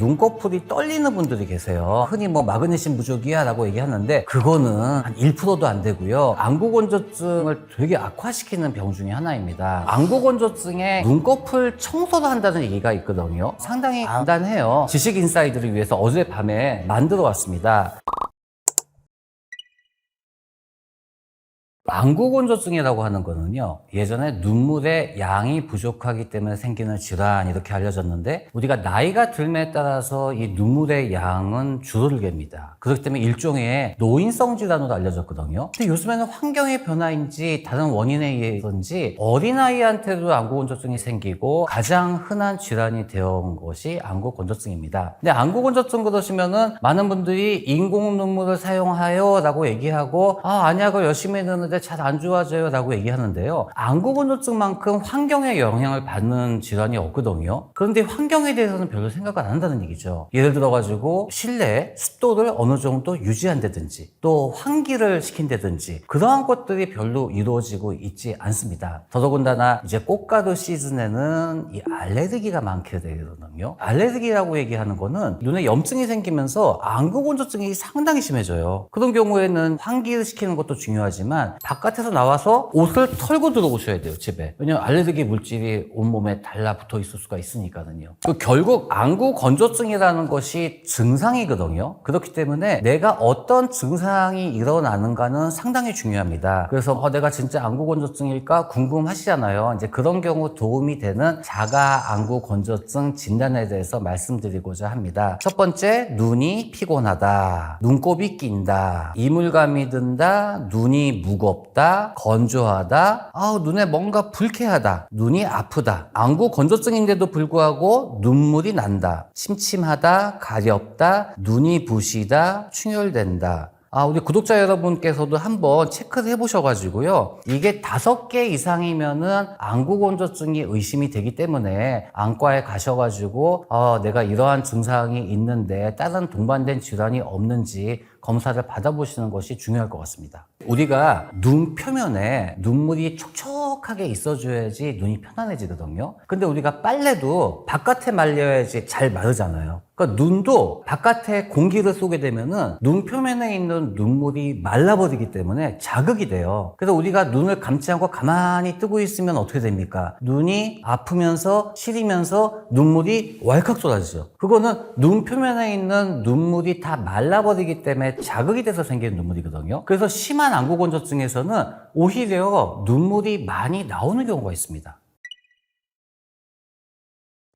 눈꺼풀이 떨리는 분들이 계세요. 흔히 뭐 마그네슘 부족이야 라고 얘기하는데 그거는 한 1%도 안 되고요. 안구건조증을 되게 악화시키는 병 중에 하나입니다. 안구건조증에 눈꺼풀 청소를 한다는 얘기가 있거든요. 상당히 간단해요. 지식 인사이드를 위해서 어젯밤에 만들어 왔습니다. 안구건조증이라고 하는 거는요, 예전에 눈물의 양이 부족하기 때문에 생기는 질환 이렇게 알려졌는데, 우리가 나이가 들에 따라서 이 눈물의 양은 줄어들게입니다. 그렇기 때문에 일종의 노인성 질환으로 알려졌거든요. 근데 요즘에는 환경의 변화인지 다른 원인에 의해서인지 어린아이한테도 안구건조증이 생기고 가장 흔한 질환이 되어온 것이 안구건조증입니다. 근데 안구건조증 그러시면은 많은 분들이 인공 눈물을 사용하여 라고 얘기하고, 아니야, 그거 열심히 했는데 잘 안 좋아져요 라고 얘기하는데요. 안구건조증만큼 환경의 영향을 받는 질환이 없거든요. 그런데 환경에 대해서는 별로 생각을 안 한다는 얘기죠. 예를 들어가지고 실내 습도를 어느 정도 유지한다든지 또 환기를 시킨다든지 그러한 것들이 별로 이루어지고 있지 않습니다. 더더군다나 이제 꽃가루 시즌에는 이 알레르기가 많게 되거든요. 알레르기라고 얘기하는 거는 눈에 염증이 생기면서 안구건조증이 상당히 심해져요. 그런 경우에는 환기를 시키는 것도 중요하지만 바깥에서 나와서 옷을 털고 들어오셔야 돼요, 집에. 왜냐면 알레르기 물질이 온몸에 달라붙어 있을 수가 있으니까요. 결국 안구 건조증이라는 것이 증상이거든요. 그렇기 때문에 내가 어떤 증상이 일어나는가는 상당히 중요합니다. 그래서 내가 진짜 안구 건조증일까 궁금하시잖아요. 이제 그런 경우 도움이 되는 자가 안구 건조증 진단에 대해서 말씀드리고자 합니다. 첫 번째, 눈이 피곤하다, 눈곱이 낀다, 이물감이 든다, 눈이 무겁다, 건조하다, 눈에 뭔가 불쾌하다, 눈이 아프다, 안구 건조증인데도 불구하고 눈물이 난다, 침침하다, 가렵다, 눈이 부시다, 충혈된다. 우리 구독자 여러분께서도 한번 체크를 해보셔가지고요. 이게 5개 이상이면은 안구건조증이 의심이 되기 때문에 안과에 가셔가지고 내가 이러한 증상이 있는데 다른 동반된 질환이 없는지 검사를 받아보시는 것이 중요할 것 같습니다. 우리가 눈 표면에 눈물이 촉촉하게 있어줘야지 눈이 편안해지거든요. 근데 우리가 빨래도 바깥에 말려야지 잘 마르잖아요. 그러니까 눈도 바깥에 공기를 쏘게 되면은 눈 표면에 있는 눈물이 말라버리기 때문에 자극이 돼요. 그래서 우리가 눈을 감지 않고 가만히 뜨고 있으면 어떻게 됩니까? 눈이 아프면서 시리면서 눈물이 왈칵 쏟아지죠. 그거는 눈 표면에 있는 눈물이 다 말라버리기 때문에 자극이 돼서 생기는 눈물이거든요. 그래서 심한 안구건조증에서는 오히려 눈물이 많이 나오는 경우가 있습니다.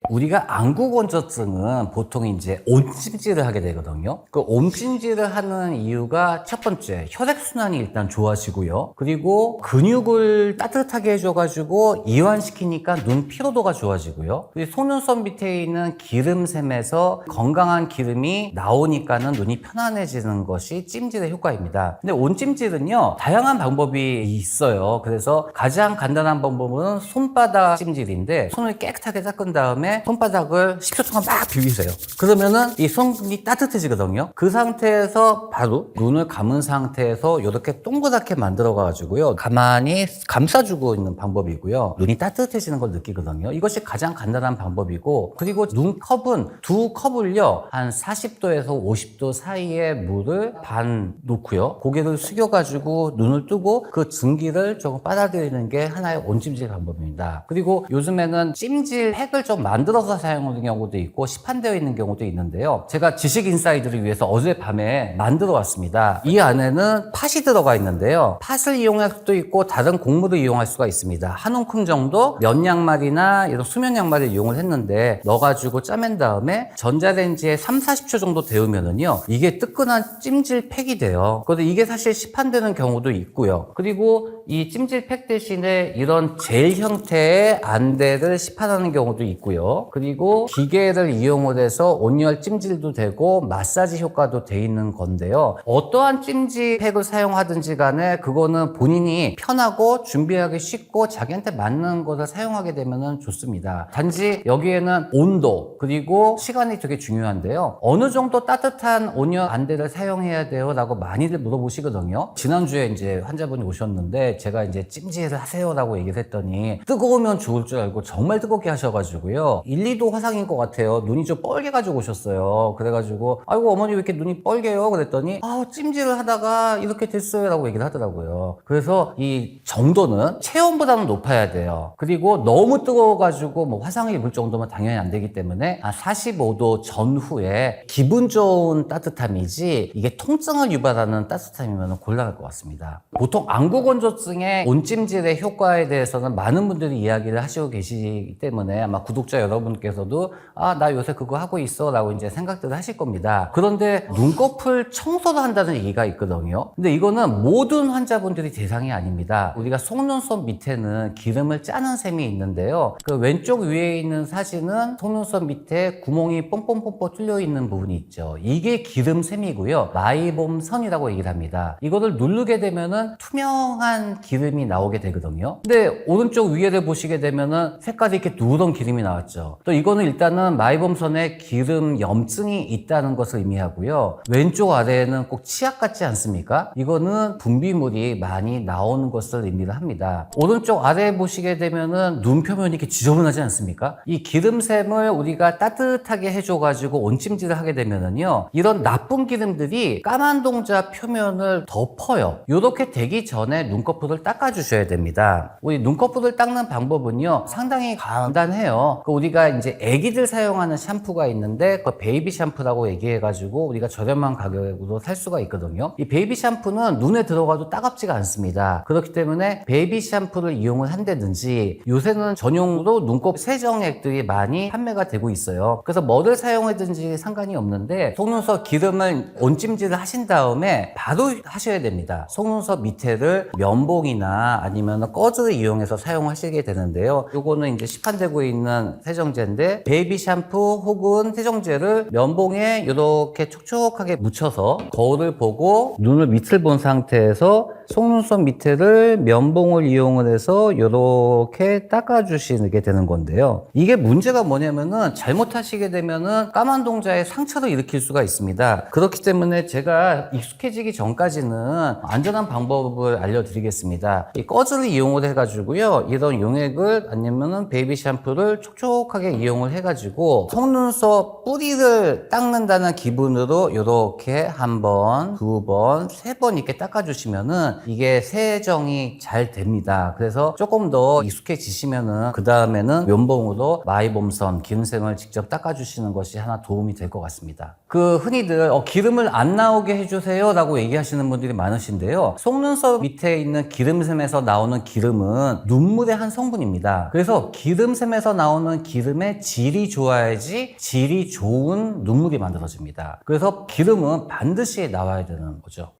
우리가 안구건조증은 보통 이제 온찜질을 하게 되거든요. 그 온찜질을 하는 이유가 첫 번째, 혈액순환이 일단 좋아지고요. 그리고 근육을 따뜻하게 해줘가지고 이완시키니까 눈 피로도가 좋아지고요. 그리고 속눈썹 밑에 있는 기름샘에서 건강한 기름이 나오니까는 눈이 편안해지는 것이 찜질의 효과입니다. 근데 온찜질은요, 다양한 방법이 있어요. 그래서 가장 간단한 방법은 손바닥 찜질인데 손을 깨끗하게 닦은 다음에 손바닥을 10초 동안 막 비비세요. 그러면은 이 손이 따뜻해지거든요. 그 상태에서 바로 눈을 감은 상태에서 이렇게 동그랗게 만들어가지고요. 가만히 감싸주고 있는 방법이고요. 눈이 따뜻해지는 걸 느끼거든요. 이것이 가장 간단한 방법이고, 그리고 눈컵은 두 컵을요, 한 40도에서 50도 사이에 물을 반 놓고요. 고개를 숙여가지고 눈을 뜨고 그 증기를 조금 빨아들이는 게 하나의 온찜질 방법입니다. 그리고 요즘에는 찜질 팩을 좀 만들어서 사용하는 경우도 있고 시판되어 있는 경우도 있는데요. 제가 지식 인사이드를 위해서 어젯밤에 만들어 왔습니다. 이 안에는 팥이 들어가 있는데요. 팥을 이용할 수도 있고 다른 곡물을 이용할 수가 있습니다. 한 움큼 정도 면 양말이나 이런 수면 양말을 이용을 했는데 넣어가지고 짜맨 다음에 전자레인지에 3-40초 정도 데우면은요, 이게 뜨끈한 찜질 팩이 돼요. 그런데 이게 사실 시판되는 경우도 있고요. 그리고 이 찜질 팩 대신에 이런 젤 형태의 안대를 시판하는 경우도 있고요. 그리고 기계를 이용을 해서 온열 찜질도 되고 마사지 효과도 돼 있는 건데요. 어떠한 찜질 팩을 사용하든지 간에 그거는 본인이 편하고 준비하기 쉽고 자기한테 맞는 것을 사용하게 되면 좋습니다. 단지 여기에는 온도 그리고 시간이 되게 중요한데요. 어느 정도 따뜻한 온열 안대를 사용해야 돼요? 라고 많이들 물어보시거든요. 지난주에 이제 환자분이 오셨는데 제가 이제 찜질을 하세요 라고 얘기를 했더니 뜨거우면 좋을 줄 알고 정말 뜨겁게 하셔가지고요. 1, 2도 화상인 것 같아요. 눈이 좀 뻘게 가지고 오셨어요. 그래가지고 아이고 어머니 왜 이렇게 눈이 뻘개요? 그랬더니 찜질을 하다가 이렇게 됐어요 라고 얘기를 하더라고요. 그래서 이 정도는 체온보다는 높아야 돼요. 그리고 너무 뜨거워가지고 뭐 화상을 입을 정도면 당연히 안 되기 때문에 한 45도 전후에 기분 좋은 따뜻함이지 이게 통증을 유발하는 따뜻함이면 곤란할 것 같습니다. 보통 안구건조증의 온찜질의 효과에 대해서는 많은 분들이 이야기를 하시고 계시기 때문에 아마 구독자 여러분께서도 나 요새 그거 하고 있어 라고 이제 생각들을 하실 겁니다. 그런데 눈꺼풀 청소를 한다는 얘기가 있거든요. 근데 이거는 모든 환자분들이 대상이 아닙니다. 우리가 속눈썹 밑에는 기름을 짜는 셈이 있는데요. 그 왼쪽 위에 있는 사진은 속눈썹 밑에 구멍이 뽕뽕뽕뽕 뚫려 있는 부분이 있죠. 이게 기름샘이고요. 마이봄선이라고 얘기를 합니다. 이거를 누르게 되면은 투명한 기름이 나오게 되거든요. 근데 오른쪽 위에를 보시게 되면은 색깔이 이렇게 누런 기름이 나왔죠. 또 이거는 일단은 마이봄선에 기름 염증이 있다는 것을 의미하고요. 왼쪽 아래에는 꼭 치약 같지 않습니까? 이거는 분비물이 많이 나오는 것을 의미를 합니다. 오른쪽 아래에 보시게 되면은 눈 표면이 이렇게 지저분하지 않습니까? 이 기름샘을 우리가 따뜻하게 해줘가지고 온찜질을 하게 되면은요, 이런 나쁜 기름들이 까만 동자 표면을 덮어요. 이렇게 되기 전에 눈꺼풀을 닦아주셔야 됩니다. 우리 눈꺼풀을 닦는 방법은요, 상당히 간단해요. 우리가 이제 애기들 사용하는 샴푸가 있는데 그 베이비 샴푸라고 얘기해가지고 우리가 저렴한 가격으로 살 수가 있거든요. 이 베이비 샴푸는 눈에 들어가도 따갑지가 않습니다. 그렇기 때문에 베이비 샴푸를 이용을 한다든지 요새는 전용으로 눈곱 세정액들이 많이 판매가 되고 있어요. 그래서 뭐를 사용하든지 상관이 없는데 속눈썹 기름을 온찜질을 하신 다음에 바로 하셔야 됩니다. 속눈썹 밑에를 면봉이나 아니면 꺼즈를 이용해서 사용하시게 되는데요. 요거는 이제 시판되고 있는 세정제인데 베이비 샴푸 혹은 세정제를 면봉에 이렇게 촉촉하게 묻혀서 거울을 보고 눈을 밑을 본 상태에서 속눈썹 밑에를 면봉을 이용을 해서 이렇게 닦아주시게 되는 건데요. 이게 문제가 뭐냐면은 잘못하시게 되면은 까만 동자에 상처를 일으킬 수가 있습니다. 그렇기 때문에 제가 익숙해지기 전까지는 안전한 방법을 알려드리겠습니다. 이 꺼즈를 이용을 해가지고요. 이런 용액을 아니면은 베이비 샴푸를 촉촉하게 이용을 해가지고 속눈썹 뿌리를 닦는다는 기분으로 이렇게 한 번, 두 번, 세 번 이렇게 닦아주시면은 이게 세정이 잘 됩니다. 그래서 조금 더 익숙해지시면은 그 다음에는 면봉으로 마이봄선 기름샘을 직접 닦아주시는 것이 하나 도움이 될 것 같습니다. 흔히들 기름을 안 나오게 해주세요 라고 얘기하시는 분들이 많으신데요. 속눈썹 밑에 있는 기름샘에서 나오는 기름은 눈물의 한 성분입니다. 그래서 기름샘에서 나오는 기름의 질이 좋아야지 질이 좋은 눈물이 만들어집니다. 그래서 기름은 반드시 나와야 되는 거죠.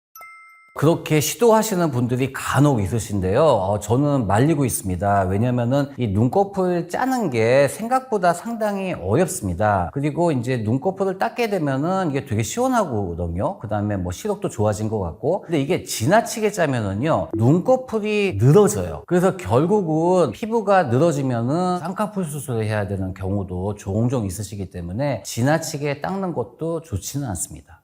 그렇게 시도하시는 분들이 간혹 있으신데요. 저는 말리고 있습니다. 왜냐면은 이 눈꺼풀 짜는 게 생각보다 상당히 어렵습니다. 그리고 이제 눈꺼풀을 닦게 되면은 이게 되게 시원하거든요. 그 다음에 뭐 시력도 좋아진 것 같고. 근데 이게 지나치게 짜면은요, 눈꺼풀이 늘어져요. 그래서 결국은 피부가 늘어지면은 쌍꺼풀 수술을 해야 되는 경우도 종종 있으시기 때문에 지나치게 닦는 것도 좋지는 않습니다.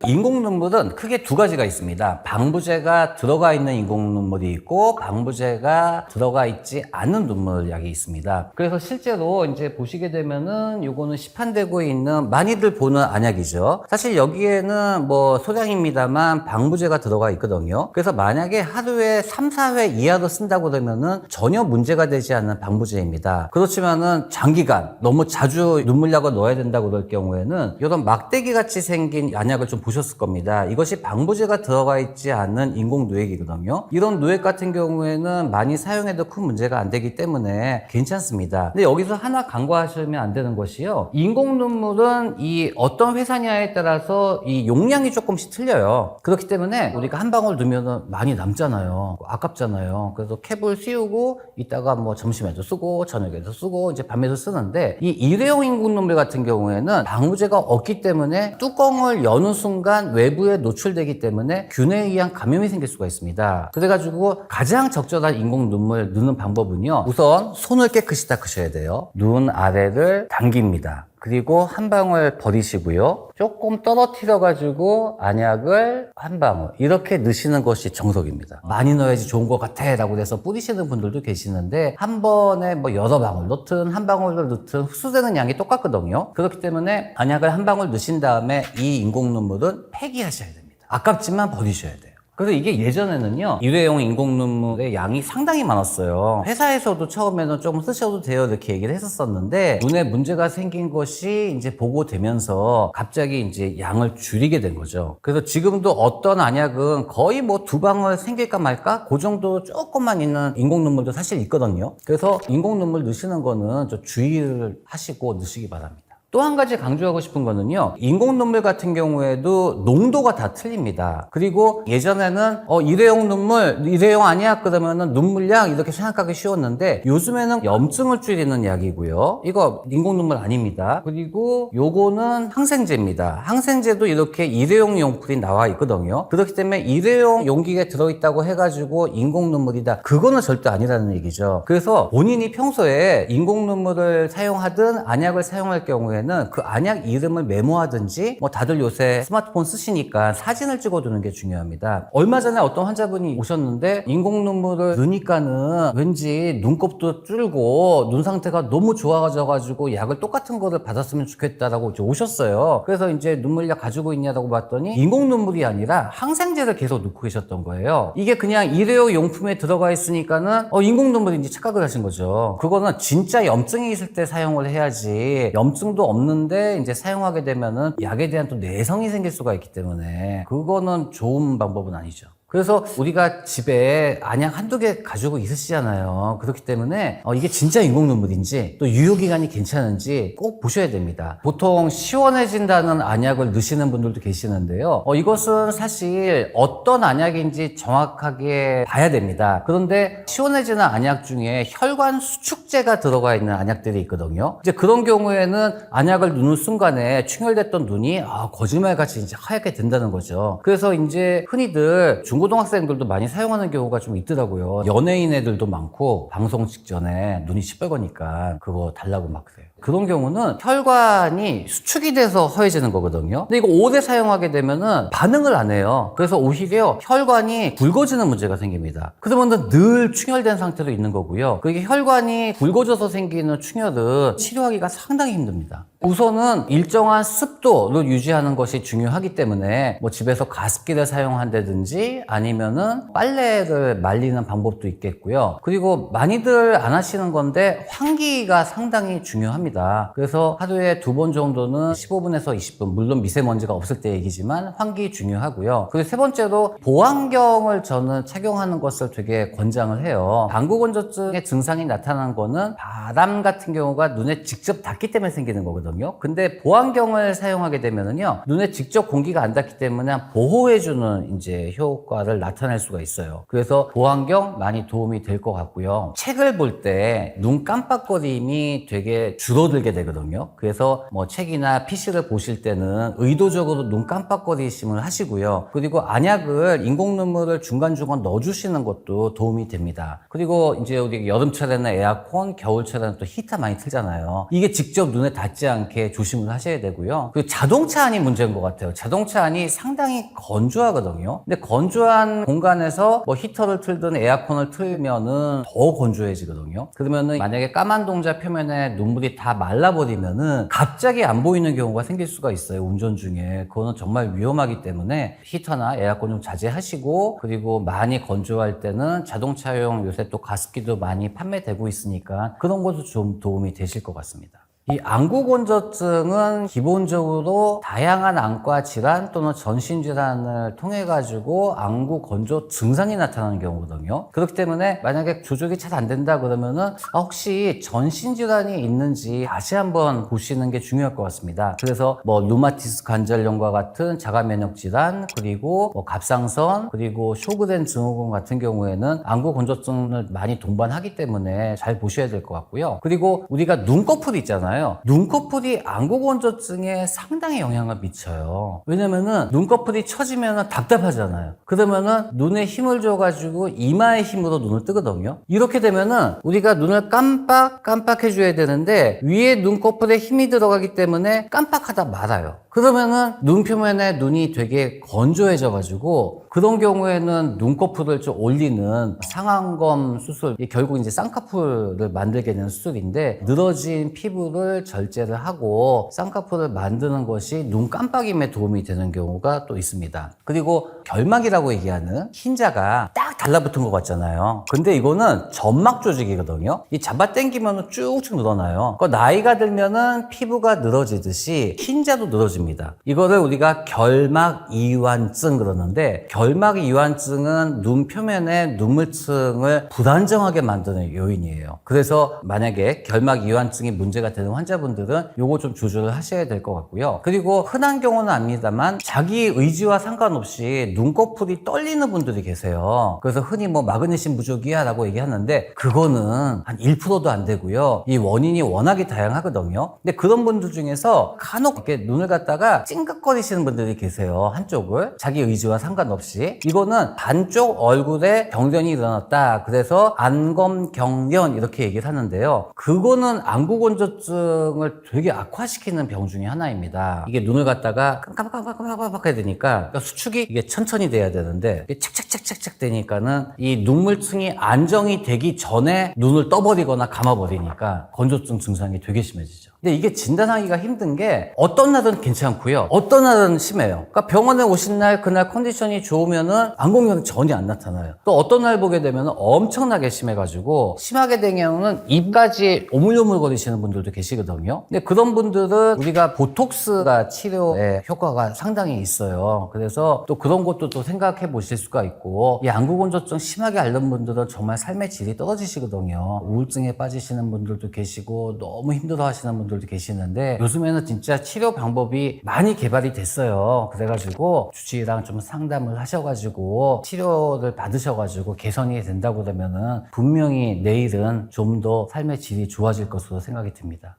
인공 눈물은 크게 두 가지가 있습니다. 방부제가 들어가 있는 인공 눈물이 있고 방부제가 들어가 있지 않은 눈물약이 있습니다. 그래서 실제로 이제 보시게 되면은 요거는 시판되고 있는 많이들 보는 안약이죠. 사실 여기에는 뭐 소량입니다만 방부제가 들어가 있거든요. 그래서 만약에 하루에 3, 4회 이하로 쓴다고 그러면은 전혀 문제가 되지 않는 방부제입니다. 그렇지만은 장기간 너무 자주 눈물약을 넣어야 된다고 그럴 경우에는 이런 막대기 같이 생긴 안약을 좀 보셨을 겁니다. 이것이 방부제가 들어가 있지 않은 인공 누액이거든요. 이런 누액 같은 경우에는 많이 사용해도 큰 문제가 안 되기 때문에 괜찮습니다. 근데 여기서 하나 간과하시면 안 되는 것이요. 인공 눈물은 이 어떤 회사냐에 따라서 이 용량이 조금씩 틀려요. 그렇기 때문에 우리가 한 방울 넣으면 많이 남잖아요. 아깝잖아요. 그래서 캡을 씌우고 이따가 뭐 점심에도 쓰고 저녁에도 쓰고 이제 밤에도 쓰는데 이 일회용 인공 눈물 같은 경우에는 방부제가 없기 때문에 뚜껑을 여는 순간 외부에 노출되기 때문에 균에 의한 감염이 생길 수가 있습니다. 그래가지고 가장 적절한 인공 눈물 넣는 방법은요. 우선 손을 깨끗이 닦으셔야 돼요. 눈 아래를 당깁니다. 그리고 한 방울 버리시고요. 조금 떨어뜨려 가지고 안약을 한 방울 이렇게 넣으시는 것이 정석입니다. 많이 넣어야지 좋은 것 같아 라고 해서 뿌리시는 분들도 계시는데 한 번에 뭐 여러 방울 넣든 한 방울을 넣든 흡수되는 양이 똑같거든요. 그렇기 때문에 안약을 한 방울 넣으신 다음에 이 인공 눈물은 폐기하셔야 됩니다. 아깝지만 버리셔야 돼요. 그래서 이게 예전에는요, 일회용 인공 눈물의 양이 상당히 많았어요. 회사에서도 처음에는 조금 쓰셔도 돼요 이렇게 얘기를 했었었는데 눈에 문제가 생긴 것이 이제 보고되면서 갑자기 이제 양을 줄이게 된 거죠. 그래서 지금도 어떤 안약은 거의 뭐 2방울 생길까 말까 그 정도 조금만 있는 인공 눈물도 사실 있거든요. 그래서 인공 눈물 넣으시는 거는 좀 주의를 하시고 넣으시기 바랍니다. 또 한 가지 강조하고 싶은 거는요, 인공 눈물 같은 경우에도 농도가 다 틀립니다. 그리고 예전에는 일회용 눈물, 일회용 안약 그러면은 눈물약 이렇게 생각하기 쉬웠는데 요즘에는 염증을 줄이는 약이고요. 이거 인공 눈물 아닙니다. 그리고 요거는 항생제입니다. 항생제도 이렇게 일회용 용품이 나와 있거든요. 그렇기 때문에 일회용 용기에 들어있다고 해가지고 인공 눈물이다. 그거는 절대 아니라는 얘기죠. 그래서 본인이 평소에 인공 눈물을 사용하든 안약을 사용할 경우에는 그 안약 이름을 메모하든지 뭐 다들 요새 스마트폰 쓰시니까 사진을 찍어두는 게 중요합니다. 얼마 전에 어떤 환자분이 오셨는데 인공 눈물을 넣으니까는 왠지 눈곱도 줄고 눈 상태가 너무 좋아져가지고 약을 똑같은 거를 받았으면 좋겠다라고 이제 오셨어요. 그래서 이제 눈물약 가지고 있냐라고 봤더니 인공 눈물이 아니라 항생제를 계속 넣고 계셨던 거예요. 이게 그냥 일회용 용품에 들어가 있으니까는 인공 눈물인지 착각을 하신 거죠. 그거는 진짜 염증이 있을 때 사용을 해야지 염증도 없는데 이제 사용하게 되면은 약에 대한 또 내성이 생길 수가 있기 때문에 그거는 좋은 방법은 아니죠. 그래서 우리가 집에 안약 한두 개 가지고 있으시잖아요. 그렇기 때문에 이게 진짜 인공 눈물인지 또 유효기간이 괜찮은지 꼭 보셔야 됩니다. 보통 시원해진다는 안약을 넣으시는 분들도 계시는데요. 이것은 사실 어떤 안약인지 정확하게 봐야 됩니다. 그런데 시원해지는 안약 중에 혈관 수축제가 들어가 있는 안약들이 있거든요. 이제 그런 경우에는 안약을 넣는 순간에 충혈됐던 눈이 거짓말같이 이제 하얗게 된다는 거죠. 그래서 이제 흔히들 중고등학생들도 많이 사용하는 경우가 좀 있더라고요. 연예인 애들도 많고 방송 직전에 눈이 시뻘거니까 그거 달라고 막 그래요. 그런 경우는 혈관이 수축이 돼서 허해지는 거거든요. 근데 이거 오래 사용하게 되면은 반응을 안 해요. 그래서 오히려 혈관이 굵어지는 문제가 생깁니다. 그러면 늘 충혈된 상태로 있는 거고요. 그게 혈관이 굵어져서 생기는 충혈은 치료하기가 상당히 힘듭니다. 우선은 일정한 습도를 유지하는 것이 중요하기 때문에 뭐 집에서 가습기를 사용한다든지 아니면은 빨래를 말리는 방법도 있겠고요. 그리고 많이들 안 하시는 건데 환기가 상당히 중요합니다. 그래서 하루에 2번 정도는 15분에서 20분, 물론 미세먼지가 없을 때 얘기지만 환기 중요하고요. 그리고 세 번째로 보안경을 저는 착용하는 것을 되게 권장을 해요. 방구 건조증의 증상이 나타나는 거는 바람 같은 경우가 눈에 직접 닿기 때문에 생기는 거거든요. 근데 보안경을 사용하게 되면은요, 눈에 직접 공기가 안 닿기 때문에 보호해주는 이제 효과를 나타낼 수가 있어요. 그래서 보안경 많이 도움이 될 것 같고요. 책을 볼 때 눈 깜빡거림이 되게 줄어들게 되거든요. 그래서 뭐 책이나 PC를 보실 때는 의도적으로 눈 깜빡거리심을 하시고요. 그리고 안약을 인공 눈물을 중간중간 넣어주시는 것도 도움이 됩니다. 그리고 이제 우리 여름철에는 에어컨, 겨울철에는 또 히터 많이 틀잖아요. 이게 직접 눈에 닿지 않게 조심을 하셔야 되고요. 그리고 자동차 안이 문제인 것 같아요. 자동차 안이 상당히 건조하거든요. 근데 건조한 공간에서 뭐 히터를 틀든 에어컨을 틀면은 더 건조해지거든요. 그러면은 만약에 까만 동자 표면에 눈물이 다 말라버리면은 갑자기 안 보이는 경우가 생길 수가 있어요. 운전 중에. 그거는 정말 위험하기 때문에 히터나 에어컨 좀 자제하시고, 그리고 많이 건조할 때는 자동차용 요새 또 가습기도 많이 판매되고 있으니까 그런 것도 좀 도움이 되실 것 같습니다. 이 안구 건조증은 기본적으로 다양한 안과 질환 또는 전신 질환을 통해 가지고 안구 건조 증상이 나타나는 경우거든요. 그렇기 때문에 만약에 조절이 잘 안 된다 그러면은 혹시 전신 질환이 있는지 다시 한번 보시는 게 중요할 것 같습니다. 그래서 뭐 루마티스 관절염과 같은 자가 면역 질환, 그리고 뭐 갑상선, 그리고 쇼그렌 증후군 같은 경우에는 안구 건조증을 많이 동반하기 때문에 잘 보셔야 될 것 같고요. 그리고 우리가 눈꺼풀 있잖아요. 있잖아요. 눈꺼풀이 안구건조증에 상당히 영향을 미쳐요. 왜냐면은 눈꺼풀이 처지면은 답답하잖아요. 그러면은 눈에 힘을 줘가지고 이마의 힘으로 눈을 뜨거든요. 이렇게 되면은 우리가 눈을 깜빡 해줘야 되는데 위에 눈꺼풀에 힘이 들어가기 때문에 깜빡하다 말아요. 그러면은 눈 표면에 눈이 되게 건조해져가지고 그런 경우에는 눈꺼풀을 좀 올리는 상안검 수술, 결국 이제 쌍꺼풀을 만들게 되는 수술인데 늘어진 피부를 절제를 하고 쌍꺼풀을 만드는 것이 눈 깜빡임에 도움이 되는 경우가 또 있습니다. 그리고 결막이라고 얘기하는 흰자가 딱 달라붙은 것 같잖아요. 근데 이거는 점막 조직이거든요. 이 잡아당기면 쭉쭉 늘어나요. 나이가 들면은 피부가 늘어지듯이 흰자도 늘어집니다. 이거를 우리가 결막 이완증 그러는데 결막 이완증은 눈 표면에 눈물층을 불안정하게 만드는 요인이에요. 그래서 만약에 결막 이완증이 문제가 되는 환자분들은 요거 좀 조절을 하셔야 될 것 같고요. 그리고 흔한 경우는 아닙니다만 자기 의지와 상관없이 눈꺼풀이 떨리는 분들이 계세요. 그래서 흔히 뭐 마그네슘 부족이야 라고 얘기하는데 그거는 한 1%도 안 되고요. 이 원인이 워낙에 다양하거든요. 근데 그런 분들 중에서 간혹 이렇게 눈을 갖다가 찡긋거리시는 분들이 계세요. 한쪽을 자기 의지와 상관없이. 이거는 반쪽 얼굴에 경련이 일어났다. 그래서 안검경련 이렇게 얘기를 하는데요. 그거는 안구건조증을 되게 악화시키는 병 중에 하나입니다. 이게 눈을 갖다가 깜깜깜깜깜깜 해야 되니까 수축이 이게 천천히 돼야 되는데 착착착착착 되니까는 이 눈물층이 안정이 되기 전에 눈을 떠버리거나 감아버리니까 건조증 증상이 되게 심해지죠. 근데 이게 진단하기가 힘든 게 어떤 날은 괜찮고요. 어떤 날은 심해요. 그러니까 병원에 오신 날 그날 컨디션이 좋으면은 안공염이 전혀 안 나타나요. 또 어떤 날 보게 되면 엄청나게 심해가지고 심하게 된 경우는 입까지 오물오물거리시는 분들도 계시거든요. 근데 그런 분들은 우리가 보톡스가 치료에 효과가 상당히 있어요. 그래서 또 그런 것도 또 생각해 보실 수가 있고 이 안구건조증 심하게 앓는 분들은 정말 삶의 질이 떨어지시거든요. 우울증에 빠지시는 분들도 계시고 너무 힘들어 하시는 분들도 계시는데 요즘에는 진짜 치료 방법이 많이 개발이 됐어요. 그래가지고 주치의랑 좀 상담을 하셔가지고 치료를 받으셔가지고 개선이 된다고 그러면은 분명히 내일은 좀 더 삶의 질이 좋아질 것으로 생각이 듭니다.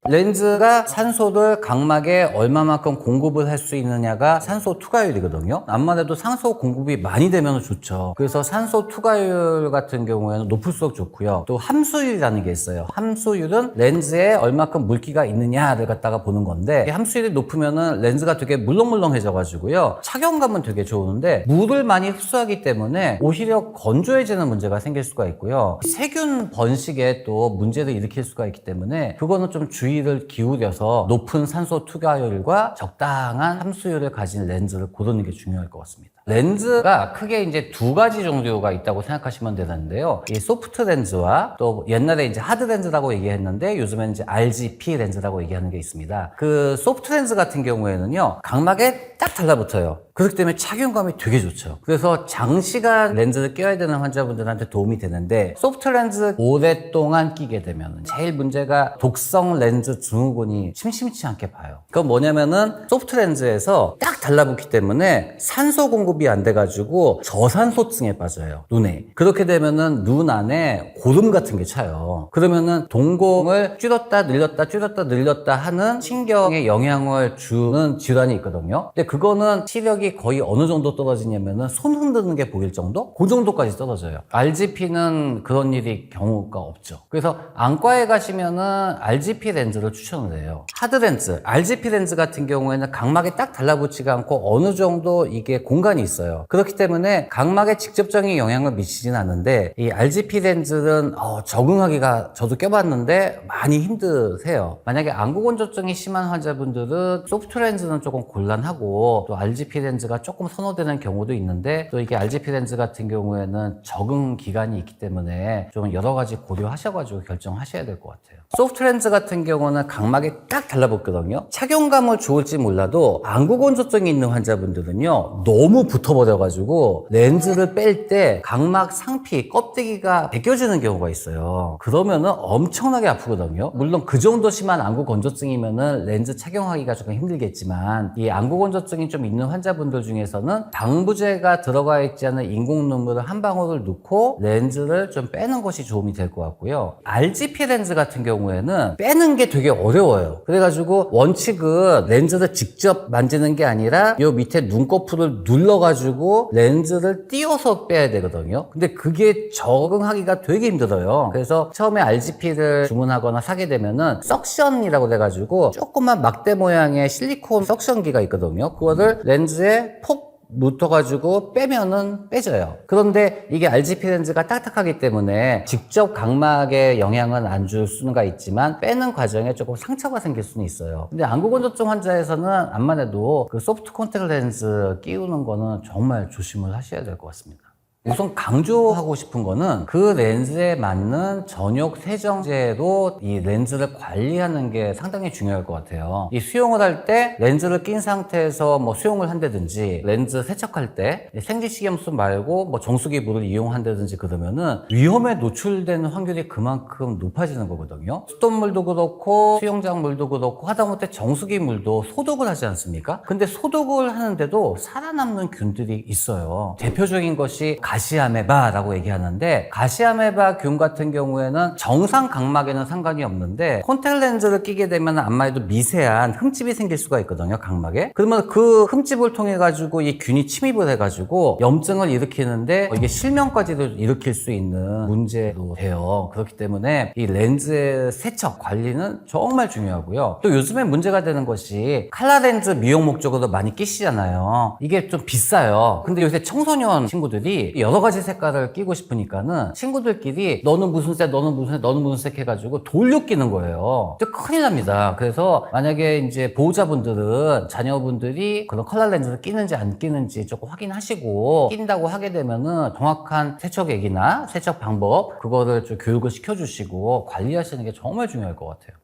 렌즈가 산소를 각막에 얼마만큼 공급을 할 수 있느냐가 산소 투과율이거든요. 암만 해도 산소 공급이 많이 되면 좋죠. 그래서 산소 투과율 같은 경우에는 높을수록 좋고요. 또 함수율이라는 게 있어요. 함수율은 렌즈에 얼마큼 물기가 있느냐를 갖다가 보는 건데 이 함수율이 높으면은 렌즈가 되게 물렁물렁해져 가지고요. 착용감은 되게 좋은데 물을 많이 흡수하기 때문에 오히려 건조해지는 문제가 생길 수가 있고요. 세균 번식에 또 문제를 일으킬 수가 있기 때문에 그거는 좀 주의를 기울여서 높은 산소 투과율과 적당한 함수율을 가진 렌즈를 고르는 게 중요할 것 같습니다. 렌즈가 크게 이제 두 가지 종류가 있다고 생각하시면 되는데요. 이 소프트 렌즈와 또 옛날에 이제 하드 렌즈라고 얘기했는데 요즘엔 이제 RGP 렌즈라고 얘기하는 게 있습니다. 그 소프트 렌즈 같은 경우에는요, 각막에 딱 달라붙어요. 그렇기 때문에 착용감이 되게 좋죠. 그래서 장시간 렌즈를 껴야 되는 환자분들한테 도움이 되는데 소프트 렌즈 오랫동안 끼게 되면 제일 문제가 독성 렌즈 증후군이 심심치 않게 봐요. 그건 뭐냐면은 소프트 렌즈에서 딱 달라붙기 때문에 산소 공급이 안 돼가지고 저산소증에 빠져요. 눈에. 그렇게 되면은 눈 안에 고름 같은 게 차요. 그러면은 동공을 줄였다 늘렸다 하는 신경에 영향을 주는 질환이 있거든요. 근데 그거는 시력이 거의 어느 정도 떨어지냐면은 손 흔드는 게 보일 정도? 그 정도까지 떨어져요. RGP는 그런 일이 경우가 없죠. 그래서 안과에 가시면은 RGP 렌즈를 추천을 해요. 하드 렌즈, RGP 렌즈 같은 경우에는 각막에 딱 달라붙지가 않고 어느 정도 이게 공간이 있어요. 그렇기 때문에 각막에 직접적인 영향을 미치진 않는데 이 RGP 렌즈는 적응하기가 저도 껴봤는데 많이 힘드세요. 만약에 안구건조증이 심한 환자분들은 소프트 렌즈는 조금 곤란하고 또 RGP 렌즈가 조금 선호되는 경우도 있는데 또 이게 RGP 렌즈 같은 경우에는 적응 기간이 있기 때문에 좀 여러 가지 고려하셔가지고 결정하셔야 될 것 같아요. 소프트 렌즈 같은 경우는 각막에 딱 달라붙거든요. 착용감은 좋을지 몰라도 안구건조증이 있는 환자분들은요, 너무 붙어버려가지고 렌즈를 뺄 때 각막 상피, 껍데기가 벗겨지는 경우가 있어요. 그러면은 엄청나게 아프거든요. 물론 그 정도 심한 안구 건조증이면은 렌즈 착용하기가 조금 힘들겠지만 이 안구 건조증이 좀 있는 환자분들 중에서는 방부제가 들어가 있지 않은 인공 눈물을 한 방울을 넣고 렌즈를 좀 빼는 것이 도움이 될 것 같고요. RGP 렌즈 같은 경우에는 빼는 게 되게 어려워요. 그래가지고 원칙은 렌즈를 직접 만지는 게 아니라 요 밑에 눈꺼풀을 눌러가지고 렌즈를 띄워서 빼야 되거든요. 근데 그게 적응하기가 되게 힘들어요. 그래서 처음에 RGP를 주문하거나 사게 되면은 석션이라고 해가지고 조그만 막대 모양의 실리콘 석션기가 있거든요. 그거를 렌즈에 폭 묻어가지고 빼면은 빼져요. 그런데 이게 RGP 렌즈가 딱딱하기 때문에 직접 각막에 영향은 안 줄 수가 있지만 빼는 과정에 조금 상처가 생길 수는 있어요. 근데 안구 건조증 환자에서는 암만 해도 그 소프트 콘택트 렌즈 끼우는 거는 정말 조심을 하셔야 될 것 같습니다. 우선 강조하고 싶은 거는 그 렌즈에 맞는 전용 세정제로 이 렌즈를 관리하는 게 상당히 중요할 것 같아요. 이 수용을 할 때 렌즈를 낀 상태에서 뭐 수용을 한다든지 렌즈 세척할 때 생리식염수 말고 뭐 정수기 물을 이용한다든지 그러면은 위험에 노출되는 확률이 그만큼 높아지는 거거든요. 수돗물도 그렇고 수영장 물도 그렇고 하다못해 정수기 물도 소독을 하지 않습니까? 근데 소독을 하는데도 살아남는 균들이 있어요. 대표적인 것이 가시아메바라고 얘기하는데 가시아메바 균 같은 경우에는 정상 각막에는 상관이 없는데 콘택트 렌즈를 끼게 되면 암마에도 미세한 흠집이 생길 수가 있거든요, 각막에. 그러면 그 흠집을 통해 가지고 이 균이 침입을 해 가지고 염증을 일으키는데 이게 실명까지도 일으킬 수 있는 문제로 돼요. 그렇기 때문에 이 렌즈의 세척 관리는 정말 중요하고요. 또 요즘에 문제가 되는 것이 칼라 렌즈 미용 목적으로 많이 끼시잖아요. 이게 좀 비싸요. 근데 요새 청소년 친구들이 여러 가지 색깔을 끼고 싶으니까는 친구들끼리 너는 무슨 색, 너는 무슨 색, 너는 무슨 색 해가지고 돌려 끼는 거예요. 근데 큰일 납니다. 그래서 만약에 이제 보호자분들은 자녀분들이 그런 컬러 렌즈를 끼는지 안 끼는지 조금 확인하시고 낀다고 하게 되면은 정확한 세척액이나 세척 방법 그거를 좀 교육을 시켜주시고 관리하시는 게 정말 중요할 것 같아요.